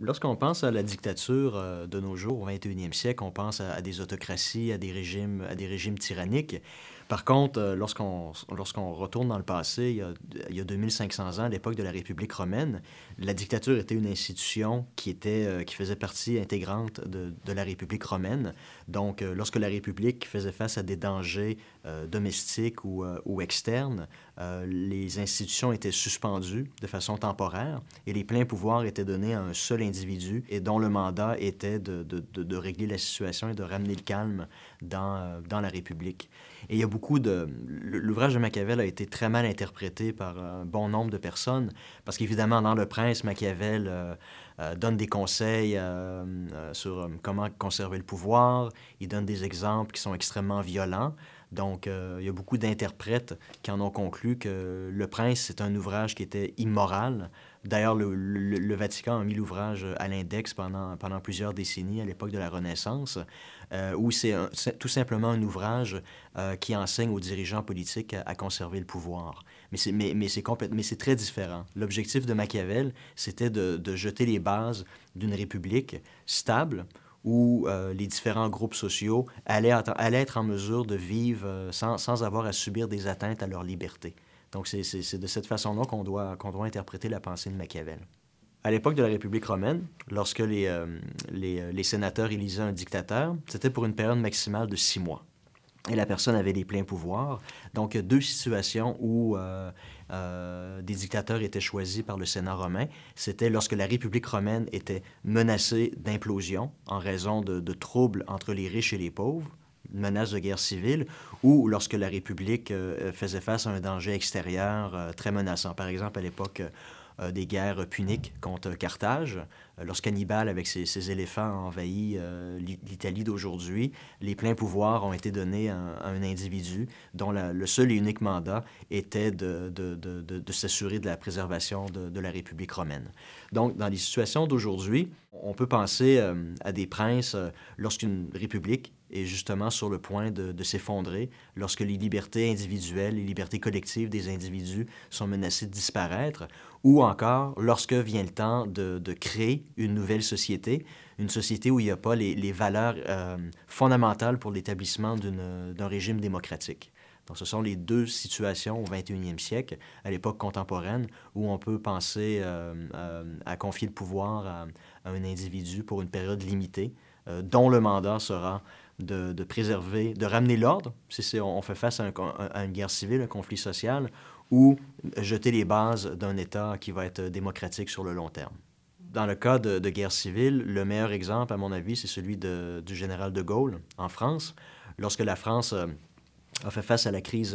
Lorsqu'on pense à la dictature de nos jours, au 21e siècle, on pense à des autocraties, à des régimes tyranniques. Par contre, lorsqu'on retourne dans le passé, il y a 2500 ans, à l'époque de la République romaine, la dictature était une institution qui faisait partie intégrante de la République romaine. Donc, lorsque la République faisait face à des dangers domestiques ou externes, les institutions étaient suspendues de façon temporaire et les pleins pouvoirs étaient donnés à un seul individu et dont le mandat était de régler la situation et de ramener le calme dans la République. Et il y a beaucoup de... L'ouvrage de Machiavel a été très mal interprété par un bon nombre de personnes parce qu'évidemment, dans Le Prince, Machiavel donne des conseils sur comment conserver le pouvoir. Il donne des exemples qui sont extrêmement violents. Donc, il y a beaucoup d'interprètes qui en ont conclu que Le Prince, c'est un ouvrage qui était immoral. D'ailleurs, le Vatican a mis l'ouvrage à l'index pendant plusieurs décennies, à l'époque de la Renaissance, où c'est tout simplement un ouvrage qui enseigne aux dirigeants politiques à conserver le pouvoir. Mais c'est très différent. L'objectif de Machiavel, c'était de jeter les bases d'une république stable, où les différents groupes sociaux allaient être en mesure de vivre sans avoir à subir des atteintes à leur liberté. Donc, c'est de cette façon-là qu'on doit interpréter la pensée de Machiavel. À l'époque de la République romaine, lorsque les sénateurs élisaient un dictateur, c'était pour une période maximale de 6 mois. Et la personne avait les pleins pouvoirs. Donc, il y a deux situations où des dictateurs étaient choisis par le Sénat romain. C'était lorsque la République romaine était menacée d'implosion en raison de troubles entre les riches et les pauvres, une menace de guerre civile, ou lorsque la République faisait face à un danger extérieur très menaçant. Par exemple, à l'époque des guerres puniques contre Carthage, lorsqu'Hannibal, avec ses éléphants, a envahi l'Italie d'aujourd'hui, les pleins pouvoirs ont été donnés à un individu dont le seul et unique mandat était de s'assurer de la préservation de la République romaine. Donc, dans les situations d'aujourd'hui, on peut penser à des princes lorsqu'une république est justement sur le point de s'effondrer, lorsque les libertés individuelles, les libertés collectives des individus sont menacées de disparaître, ou encore lorsque vient le temps de créer une nouvelle société, une société où il n'y a pas les valeurs fondamentales pour l'établissement d'un régime démocratique. Donc, ce sont les deux situations au 21e siècle, à l'époque contemporaine, où on peut penser à confier le pouvoir à un individu pour une période limitée, dont le mandat sera de préserver, de ramener l'ordre, si on fait face à une guerre civile, un conflit social, ou jeter les bases d'un État qui va être démocratique sur le long terme. Dans le cas de guerre civile, le meilleur exemple, à mon avis, c'est celui du général de Gaulle en France. Lorsque la France a fait face à la crise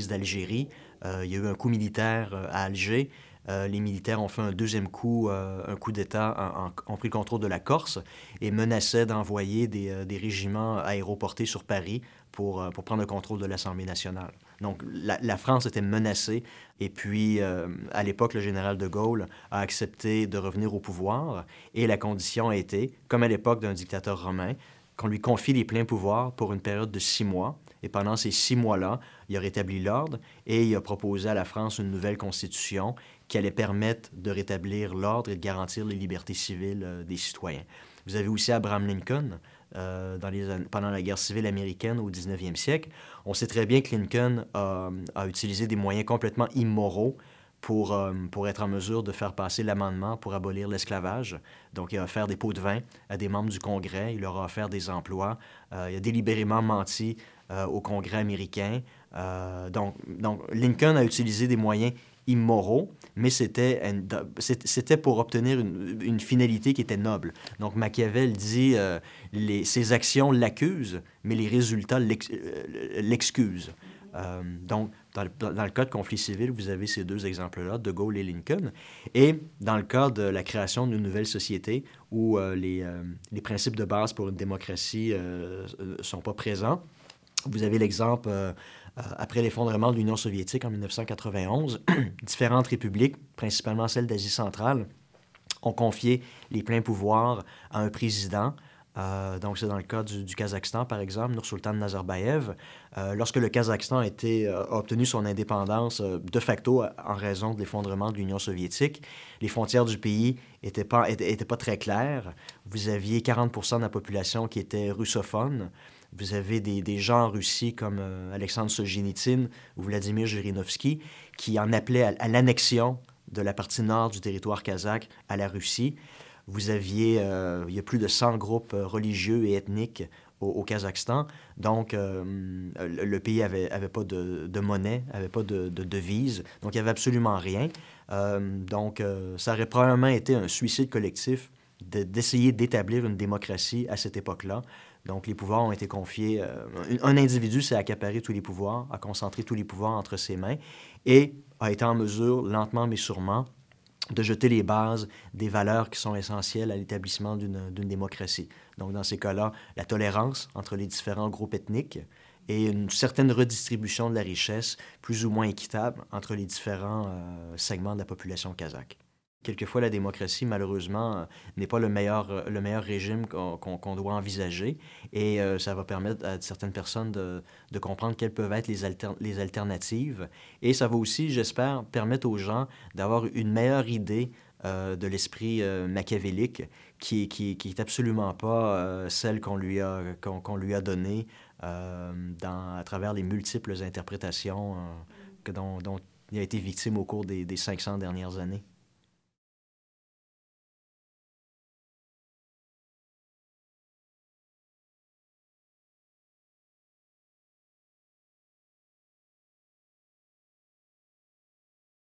d'Algérie, il y a eu un coup militaire à Alger. Les militaires ont fait un deuxième coup, un coup d'État, ont pris le contrôle de la Corse et menaçaient d'envoyer des régiments aéroportés sur Paris pour prendre le contrôle de l'Assemblée nationale. Donc, la France était menacée. Et puis, à l'époque, le général de Gaulle a accepté de revenir au pouvoir. Et la condition a été, comme à l'époque d'un dictateur romain, qu'on lui confie les pleins pouvoirs pour une période de 6 mois. Et pendant ces 6 mois-là, il a rétabli l'ordre et il a proposé à la France une nouvelle constitution qui allait permettre de rétablir l'ordre et de garantir les libertés civiles des citoyens. Vous avez aussi Abraham Lincoln, pendant la guerre civile américaine au 19e siècle. On sait très bien que Lincoln a utilisé des moyens complètement immoraux pour être en mesure de faire passer l'amendement pour abolir l'esclavage. Donc, il a offert des pots de vin à des membres du Congrès, il leur a offert des emplois, il a délibérément menti au Congrès américain. Donc, Lincoln a utilisé des moyens immoraux, mais c'était pour obtenir une finalité qui était noble. Donc, Machiavel dit ses actions l'accusent, mais les résultats l'excusent. Donc, dans le cas de conflit civil, vous avez ces deux exemples-là, de Gaulle et Lincoln. Et dans le cas de la création d'une nouvelle société où les principes de base pour une démocratie ne sont pas présents, vous avez l'exemple, après l'effondrement de l'Union soviétique en 1991, différentes républiques, principalement celles d'Asie centrale, ont confié les pleins pouvoirs à un président Donc, c'est dans le cas du Kazakhstan, par exemple, Nursultan Nazarbayev. Lorsque le Kazakhstan a obtenu son indépendance de facto en raison de l'effondrement de l'Union soviétique, les frontières du pays étaient pas très claires. Vous aviez 40% de la population qui était russophone. Vous avez des gens en Russie comme Alexandre Solzhenitsyn ou Vladimir Jirinovski qui en appelaient à l'annexion de la partie nord du territoire kazakh à la Russie. Il y a plus de 100 groupes religieux et ethniques au Kazakhstan. Donc, le pays avait pas de monnaie, avait pas de devise. Donc, il n'y avait absolument rien. Ça aurait probablement été un suicide collectif d'essayer d'établir une démocratie à cette époque-là. Donc, les pouvoirs ont été confiés. Un individu s'est accaparé tous les pouvoirs, a concentré tous les pouvoirs entre ses mains et a été en mesure, lentement mais sûrement, de jeter les bases des valeurs qui sont essentielles à l'établissement d'une démocratie. Donc, dans ces cas-là, la tolérance entre les différents groupes ethniques et une certaine redistribution de la richesse plus ou moins équitable entre les différents segments de la population kazakh. Quelquefois, la démocratie, malheureusement, n'est pas le meilleur régime qu'on doit envisager et ça va permettre à certaines personnes de comprendre quelles peuvent être les alternatives. Et ça va aussi, j'espère, permettre aux gens d'avoir une meilleure idée de l'esprit machiavélique qui est absolument pas celle qu'on lui a donnée à travers les multiples interprétations dont il a été victime au cours des 500 dernières années.